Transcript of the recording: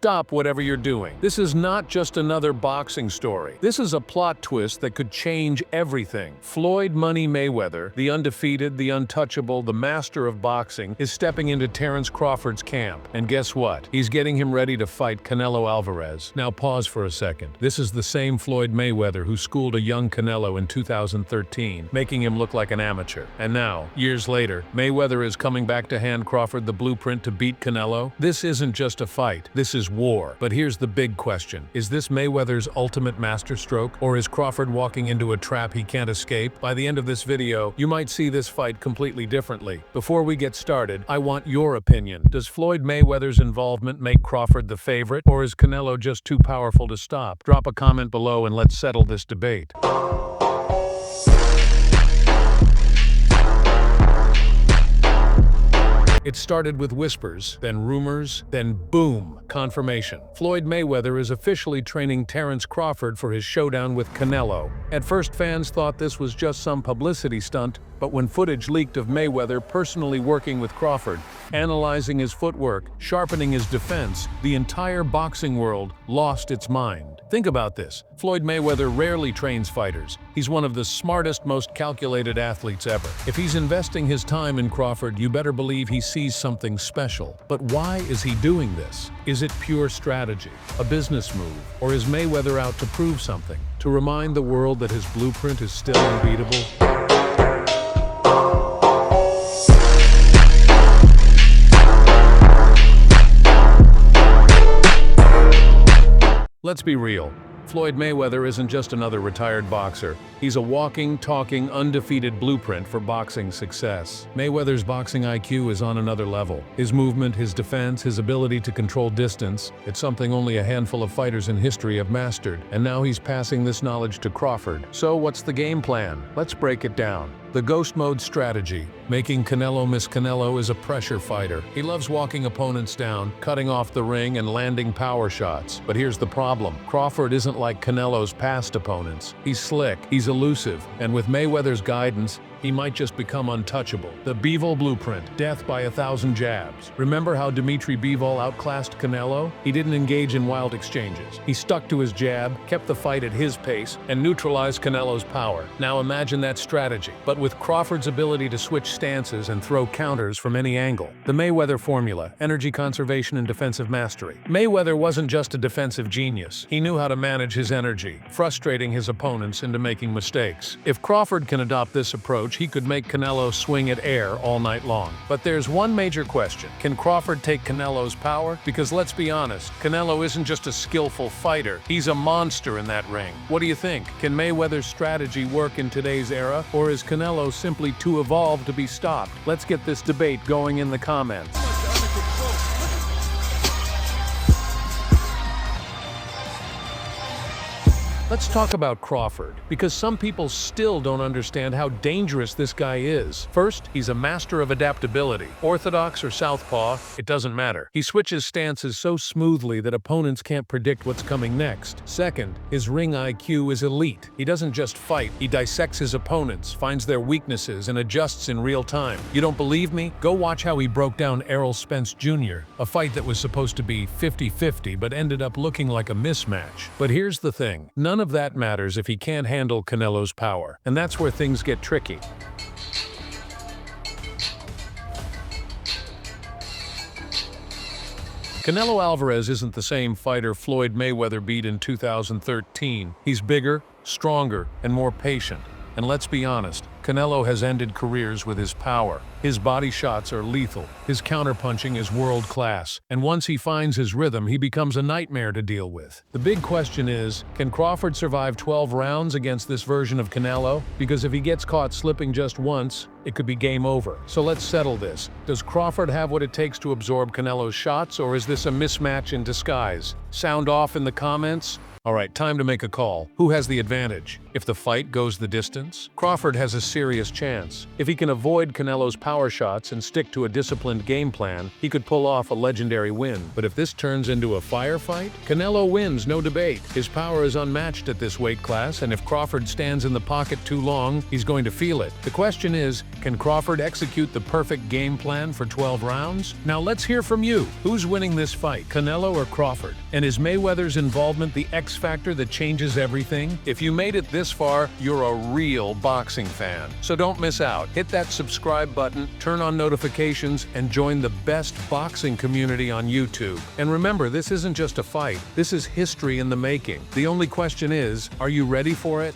stop whatever you're doing. This is not just another boxing story. This is a plot twist that could change everything. Floyd "Money" Mayweather, the undefeated, the untouchable, the master of boxing, is stepping into Terence Crawford's camp. And guess what? He's getting him ready to fight Canelo Alvarez. Now pause for a second. This is the same Floyd Mayweather who schooled a young Canelo in 2013, making him look like an amateur. And now, years later, Mayweather is coming back to hand Crawford the blueprint to beat Canelo. This isn't just a fight. This is war. But here's the big question. Is this Mayweather's ultimate masterstroke, or is Crawford walking into a trap he can't escape? By the end of this video, you might see this fight completely differently. Before we get started, I want your opinion. Does Floyd Mayweather's involvement make Crawford the favorite, or is Canelo just too powerful to stop? Drop a comment below and let's settle this debate. It started with whispers, then rumors, then boom, confirmation. Floyd Mayweather is officially training Terence Crawford for his showdown with Canelo. At first, fans thought this was just some publicity stunt, but when footage leaked of Mayweather personally working with Crawford, analyzing his footwork, sharpening his defense, the entire boxing world lost its mind. Think about this. Floyd Mayweather rarely trains fighters. He's one of the smartest, most calculated athletes ever. If he's investing his time in Crawford, you better believe he sees something special. But why is he doing this? Is it pure strategy, a business move, or is Mayweather out to prove something? To remind the world that his blueprint is still unbeatable? Let's be real. Floyd Mayweather isn't just another retired boxer. He's a walking, talking, undefeated blueprint for boxing success. Mayweather's boxing IQ is on another level. His movement, his defense, his ability to control distance, it's something only a handful of fighters in history have mastered. And now he's passing this knowledge to Crawford. So what's the game plan? Let's break it down. The ghost mode strategy. Making Canelo miss Canelo is a pressure fighter. He loves walking opponents down, cutting off the ring and landing power shots. But here's the problem. Crawford isn't like Canelo's past opponents. He's slick, he's elusive, and with Mayweather's guidance, he might just become untouchable. The Bivol blueprint, death by 1,000 jabs. Remember how Dimitri Bivol outclassed Canelo? He didn't engage in wild exchanges. He stuck to his jab, kept the fight at his pace, and neutralized Canelo's power. Now imagine that strategy, but with Crawford's ability to switch stances and throw counters from any angle. The Mayweather formula, energy conservation and defensive mastery. Mayweather wasn't just a defensive genius. He knew how to manage his energy, frustrating his opponents into making mistakes. If Crawford can adopt this approach, he could make Canelo swing at air all night long. But there's one major question. Can Crawford take Canelo's power? Because let's be honest, Canelo isn't just a skillful fighter. He's a monster in that ring. What do you think? Can Mayweather's strategy work in today's era? Or is Canelo simply too evolved to be stopped? Let's get this debate going in the comments. Let's talk about Crawford, because some people still don't understand how dangerous this guy is. First, he's a master of adaptability. Orthodox or southpaw, it doesn't matter. He switches stances so smoothly that opponents can't predict what's coming next. Second, his ring IQ is elite. He doesn't just fight, he dissects his opponents, finds their weaknesses, and adjusts in real time. You don't believe me? Go watch how he broke down Errol Spence Jr., a fight that was supposed to be 50-50 but ended up looking like a mismatch. But here's the thing. None of that matters if he can't handle Canelo's power. And that's where things get tricky. Canelo Alvarez isn't the same fighter Floyd Mayweather beat in 2013. He's bigger, stronger, and more patient. And let's be honest, Canelo has ended careers with his power. His body shots are lethal. His counterpunching is world-class. And once he finds his rhythm, he becomes a nightmare to deal with. The big question is, can Crawford survive 12 rounds against this version of Canelo? Because if he gets caught slipping just once, it could be game over. So let's settle this. Does Crawford have what it takes to absorb Canelo's shots, or is this a mismatch in disguise? Sound off in the comments? All right, time to make a call. Who has the advantage? If the fight goes the distance, Crawford has a serious chance. If he can avoid Canelo's power shots and stick to a disciplined game plan, he could pull off a legendary win. But if this turns into a firefight, Canelo wins, no debate. His power is unmatched at this weight class, and if Crawford stands in the pocket too long, he's going to feel it. The question is, can Crawford execute the perfect game plan for 12 rounds? Now let's hear from you. Who's winning this fight, Canelo or Crawford? And is Mayweather's involvement the X factor that changes everything? If you made it this far, you're a real boxing fan. So don't miss out. Hit that subscribe button, turn on notifications, and join the best boxing community on YouTube. And remember, this isn't just a fight. This is history in the making. The only question is, are you ready for it?